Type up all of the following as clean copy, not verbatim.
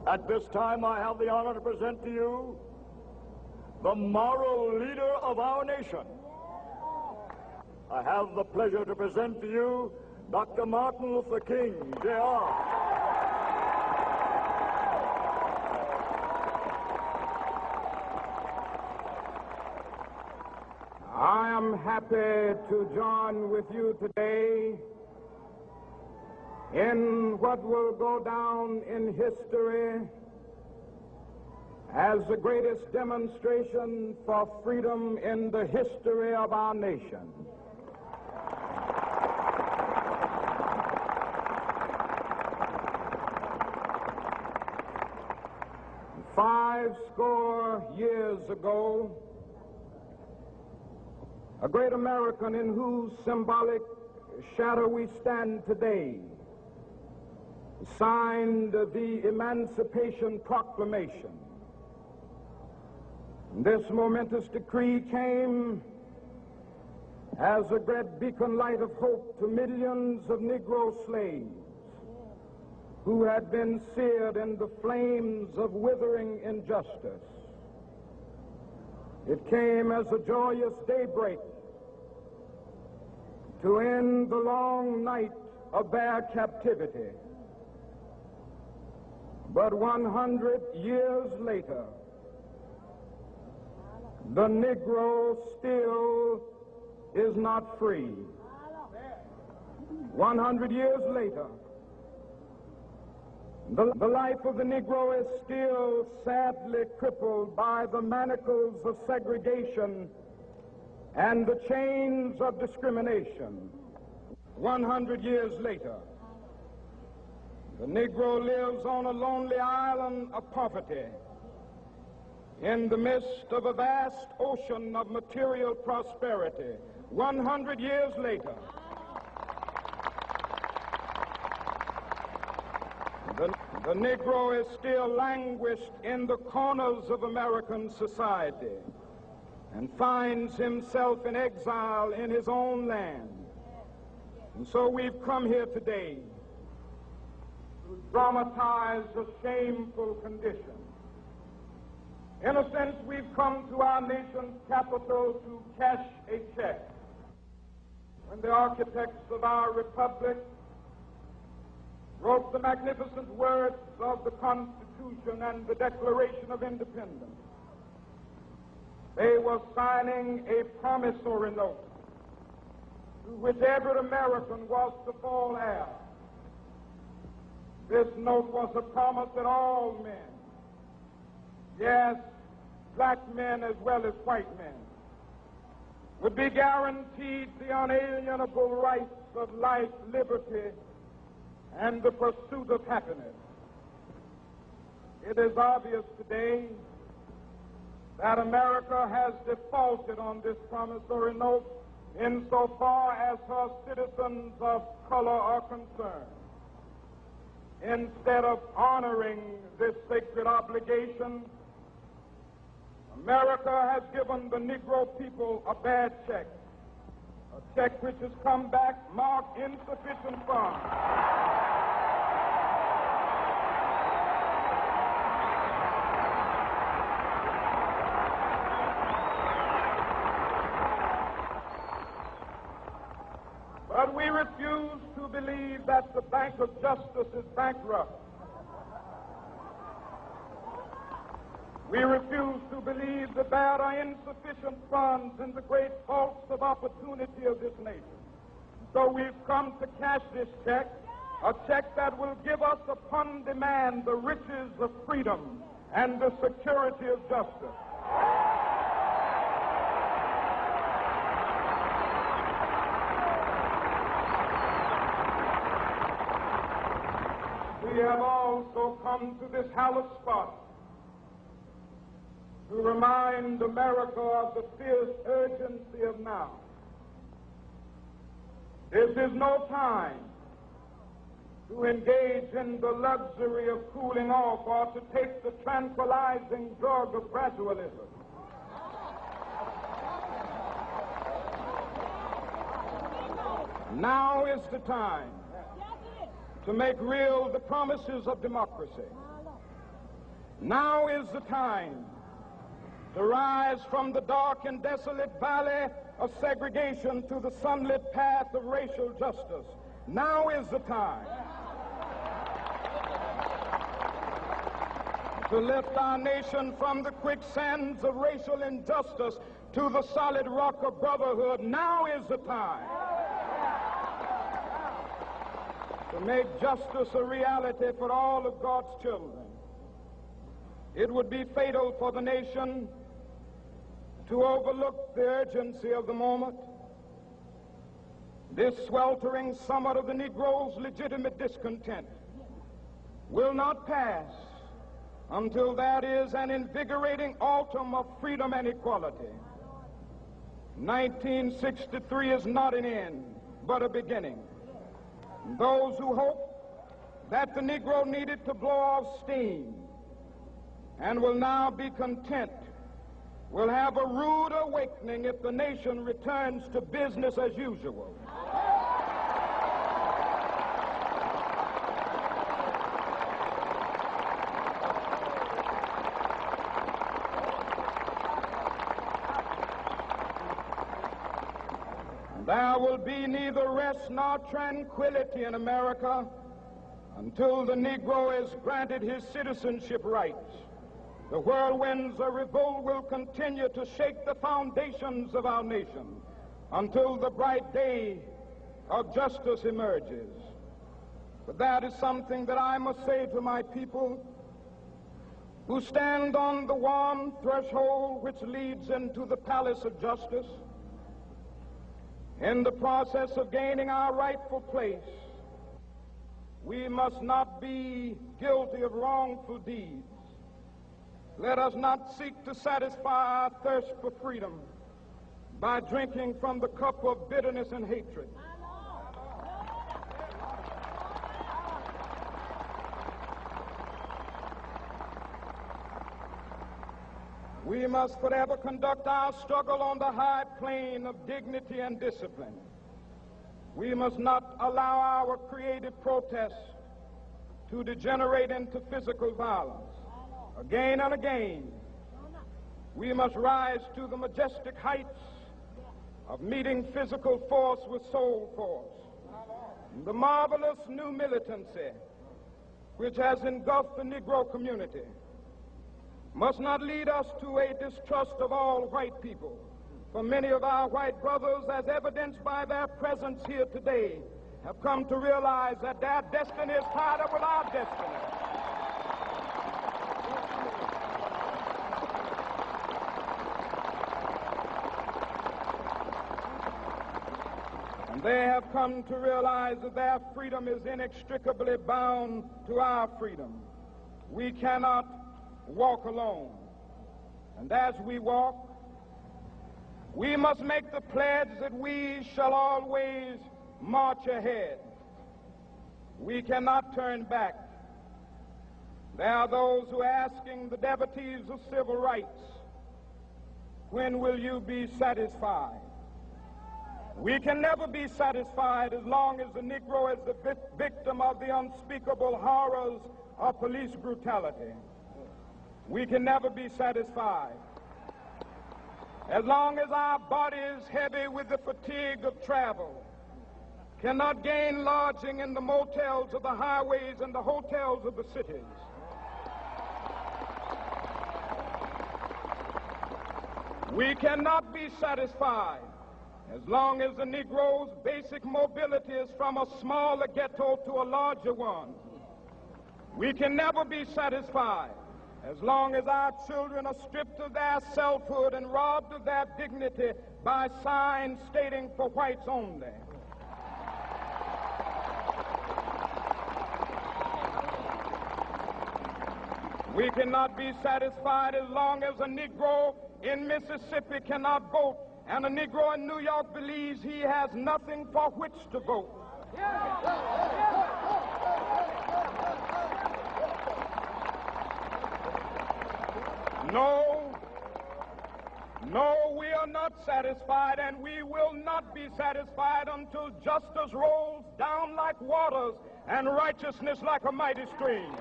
At this time, I have the honor to present to you the moral leader of our nation. I have the pleasure to present to you Dr. Martin Luther King, Jr. I am happy to join with you today in what will go down in history as the greatest demonstration for freedom in the history of our nation. Five score years ago, a great American in whose symbolic shadow we stand today signed the Emancipation Proclamation. This momentous decree came as a great beacon light of hope to millions of Negro slaves who had been seared in the flames of withering injustice. It came as a joyous daybreak to end the long night of their captivity. But 100 years later, the Negro still is not free. 100 years later, the life of the Negro is still sadly crippled by the manacles of segregation and the chains of discrimination. 100 years later, the Negro lives on a lonely island of poverty in the midst of a vast ocean of material prosperity. 100 years later, the Negro is still languished in the corners of American society and finds himself in exile in his own land. And so we've come here today to dramatize a shameful condition. In a sense, we've come to our nation's capital to cash a check. When the architects of our republic wrote the magnificent words of the Constitution and the Declaration of Independence, they were signing a promissory note to which every American was to fall heir. This note was a promise that all men, yes, black men as well as white men, would be guaranteed the unalienable rights of life, liberty, and the pursuit of happiness. It is obvious today that America has defaulted on this promissory note insofar as her citizens of color are concerned. Instead of honoring this sacred obligation, America has given the Negro people a bad check, a check which has come back marked insufficient funds. But we refuse to believe that the Bank of Justice is bankrupt. We refuse to believe that there are insufficient funds in the great vaults of opportunity of this nation. So we've come to cash this check, a check that will give us upon demand the riches of freedom and the security of justice. We have also come to this hallowed spot to remind America of the fierce urgency of now. This is no time to engage in the luxury of cooling off or to take the tranquilizing drug of gradualism. Now is the time to make real the promises of democracy. Now is the time to rise from the dark and desolate valley of segregation to the sunlit path of racial justice. Now is the time to lift our nation from the quicksands of racial injustice to the solid rock of brotherhood. Now is the time to make justice a reality for all of God's children. It would be fatal for the nation to overlook the urgency of the moment. This sweltering summit of the Negro's legitimate discontent will not pass until there is an invigorating autumn of freedom and equality. 1963 is not an end, but a beginning. Those who hope that the Negro needed to blow off steam and will now be content will have a rude awakening if the nation returns to business as usual. There will be neither rest nor tranquility in America until the Negro is granted his citizenship rights. The whirlwinds of revolt will continue to shake the foundations of our nation until the bright day of justice emerges. But that is something that I must say to my people who stand on the warm threshold which leads into the palace of justice. In the process of gaining our rightful place, we must not be guilty of wrongful deeds. Let us not seek to satisfy our thirst for freedom by drinking from the cup of bitterness and hatred. We must forever conduct our struggle on the high plane of dignity and discipline. We must not allow our creative protests to degenerate into physical violence. Again and again, we must rise to the majestic heights of meeting physical force with soul force. The marvelous new militancy which has engulfed the Negro community must not lead us to a distrust of all white people. For many of our white brothers, as evidenced by their presence here today, have come to realize that their destiny is tied up with our destiny. And they have come to realize that their freedom is inextricably bound to our freedom. We cannot walk alone. And as we walk, we must make the pledge that we shall always march ahead. We cannot turn back. There are those who are asking the devotees of civil rights, when will you be satisfied? We can never be satisfied as long as the Negro is the victim of the unspeakable horrors of police brutality. We can never be satisfied as long as our bodies, heavy with the fatigue of travel, cannot gain lodging in the motels of the highways and the hotels of the cities. We cannot be satisfied as long as the Negro's basic mobility is from a smaller ghetto to a larger one. We can never be satisfied as long as our children are stripped of their selfhood and robbed of their dignity by signs stating for whites only. We cannot be satisfied as long as a Negro in Mississippi cannot vote and a Negro in New York believes he has nothing for which to vote. No, we are not satisfied, and we will not be satisfied until justice rolls down like waters and righteousness like a mighty stream.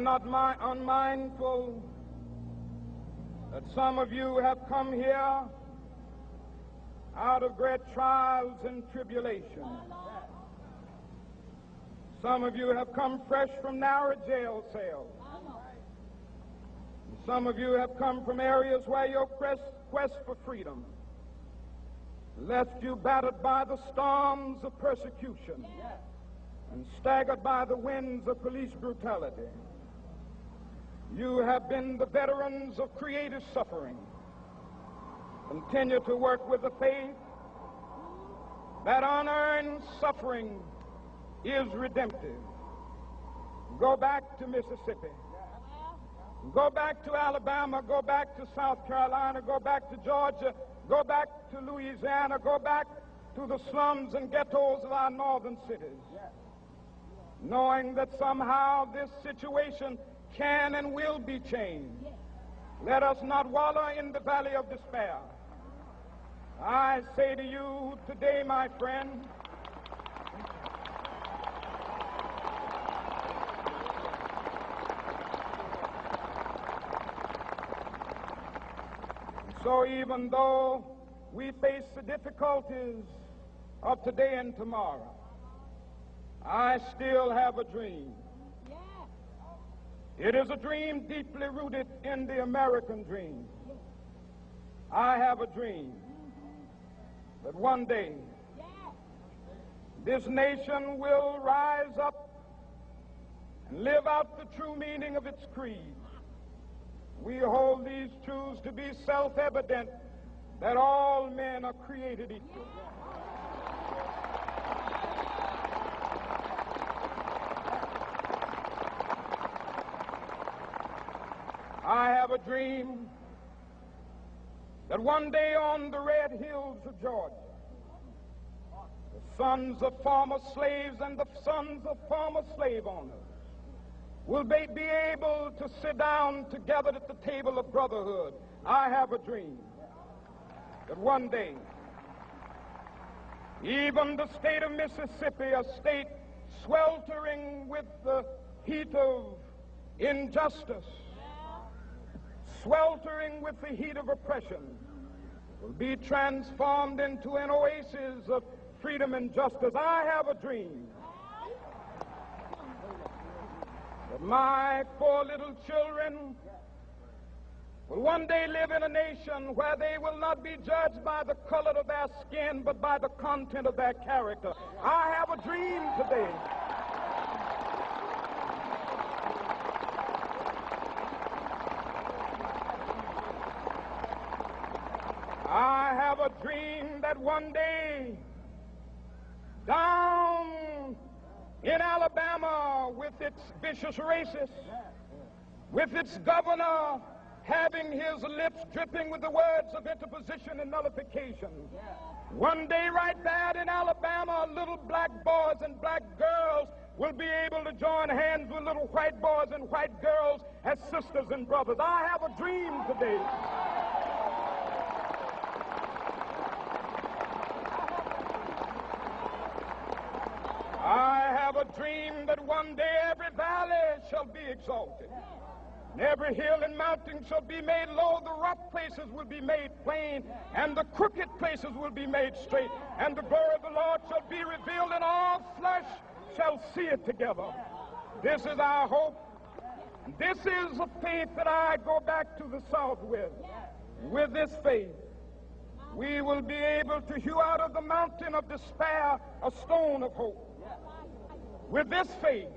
not unmindful that some of you have come here out of great trials and tribulations. Some of you have come fresh from narrow jail cells. Some of you have come from areas where your quest for freedom left you battered by the storms of persecution and staggered by the winds of police brutality. You have been the veterans of creative suffering. Continue to work with the faith that unearned suffering is redemptive. Go back to Mississippi. Go back to Alabama. Go back to South Carolina. Go back to Georgia. Go back to Louisiana. Go back to the slums and ghettos of our northern cities. Knowing that somehow this situation can and will be changed. Let us not wallow in the valley of despair. I say to you today, my friend, so even though we face the difficulties of today and tomorrow, I still have a dream. It is a dream deeply rooted in the American dream. I have a dream that one day this nation will rise up and live out the true meaning of its creed. We hold these truths to be self-evident, that all men are created equal. I have a dream that one day on the red hills of Georgia, the sons of former slaves and the sons of former slave owners will be able to sit down together at the table of brotherhood. I have a dream that one day, even the state of Mississippi, a state sweltering with the heat of injustice, sweltering with the heat of oppression, will be transformed into an oasis of freedom and justice. I have a dream that my 4 little children will one day live in a nation where they will not be judged by the color of their skin, but by the content of their character. I have a dream today I have a dream that one day down in Alabama, with its vicious racists, with its governor having his lips dripping with the words of interposition and nullification, one day right there in Alabama, little black boys and black girls will be able to join hands with little white boys and white girls as sisters and brothers. I have a dream today I have a dream that one day every valley shall be exalted, and every hill and mountain shall be made low. The rough places will be made plain, and the crooked places will be made straight, and the glory of the Lord shall be revealed, and all flesh shall see it together. This is our hope. This is a faith that I go back to the South with. With this faith, we will be able to hew out of the mountain of despair a stone of hope. With this faith,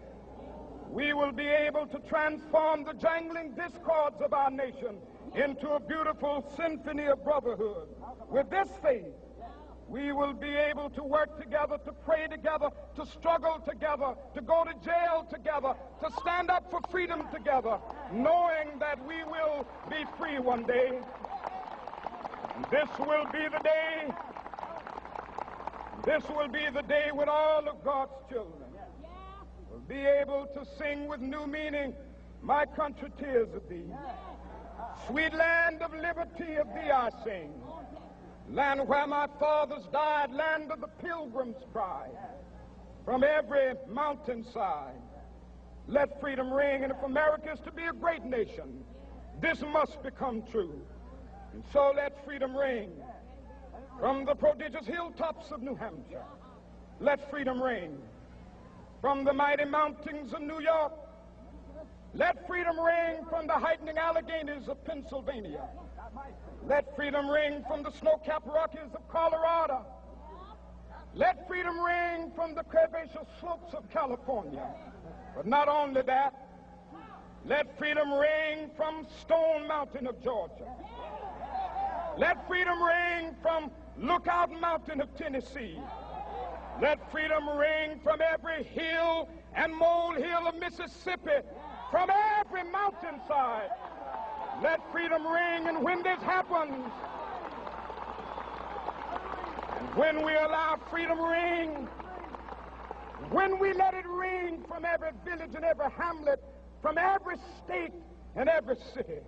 we will be able to transform the jangling discords of our nation into a beautiful symphony of brotherhood. With this faith, we will be able to work together, to pray together, to struggle together, to go to jail together, to stand up for freedom together, knowing that we will be free one day. This will be the day. This will be the day when all of God's children will be able to sing with new meaning, "My country, tears of thee. Sweet land of liberty, of thee I sing. Land where my fathers died, land of the pilgrim's pride. From every mountainside, Let freedom ring, and if America is to be a great nation, this must become true. And so let freedom ring from the prodigious hilltops of New Hampshire. Let freedom ring from the mighty mountains of New York. Let freedom ring from the heightening Alleghenies of Pennsylvania. Let freedom ring from the snow-capped Rockies of Colorado. Let freedom ring from the curvaceous slopes of California. But not only that, let freedom ring from Stone Mountain of Georgia. Let freedom ring from Lookout Mountain of Tennessee. Let freedom ring from every hill and molehill of Mississippi, from every mountainside. Let freedom ring, and when this happens, and when we allow freedom ring, when we let it ring from every village and every hamlet, from every state and every city,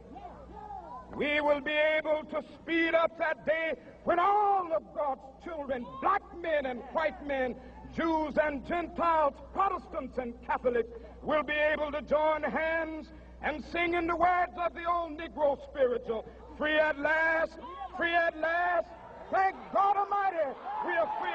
we will be able to speed up that day when all of God's children, black men and white men, Jews and Gentiles, Protestants and Catholics, will be able to join hands and sing in the words of the old Negro spiritual, free at last, thank God Almighty, we are free